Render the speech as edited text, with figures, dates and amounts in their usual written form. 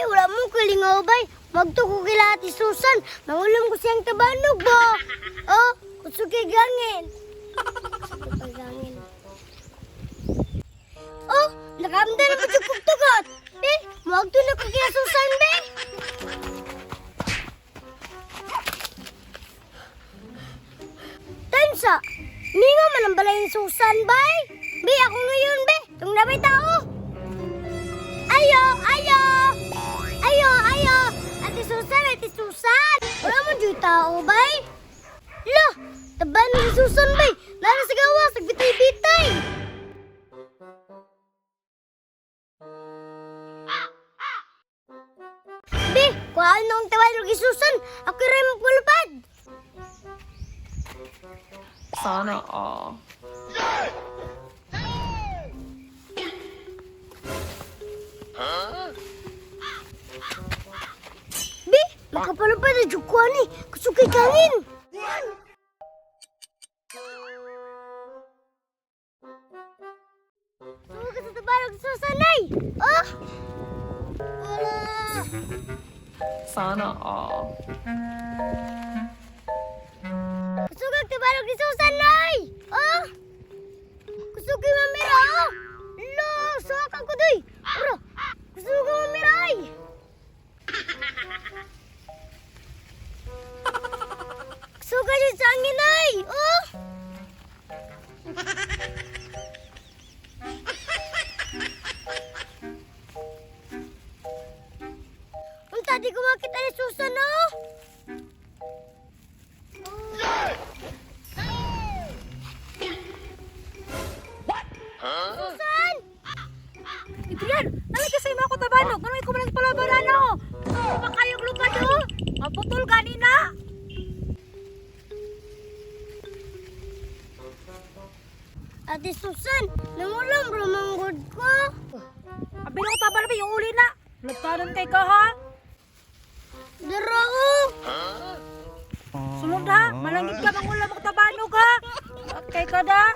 wala mo kalingaw bay. Magtuko kila Ate Susan. Mangulam ko siyang tabanog ba? Oh, kusog kay gangin. Gangin. Oh, nakamda na pagtugtugot. Be, magto na ko kila Susan, be. Tansa, ningo man ang balay ni Susan, bay. Be, ako ngayon, be. Tung nabay tao. Ayo, ayo. Ayo, ayo. Ate Susan, Ate Susan. Wala mo dyan tao, bay. Lo, taban ni Susan, bay. Nara sa gawa, sagbitay-bitay. Be, kung ano ang taban ni Susan, ako rin magpulupad. Sana all. Be, makapalupad na jukwa ni. Kusukay kangin. Suga sa tabarog Susanay. Oh! Wala. Sana all. Kusugag tabarog ni Susanay. Oh! Kusugay mamira. Oh! Lo, suwak ako doy. Bro, kusugay mamiray. Kusugay yun sa angin ay. Oh! Unta, di ko makita ni Susan, oh! Susan! Edriane, nalagay sa'yo mga kutabanog. Ano ko malang palabaran ako? Ano ba kayong lupad o? Maputol kanina. Ate Susan, nangulam bro manggod ko. Abi na kutabanog ba yung uli na? Lagkaron kay ka ha? Darao! Sunod ha? Malangit ka mangulam ang kutabanog ha? At kay ka da?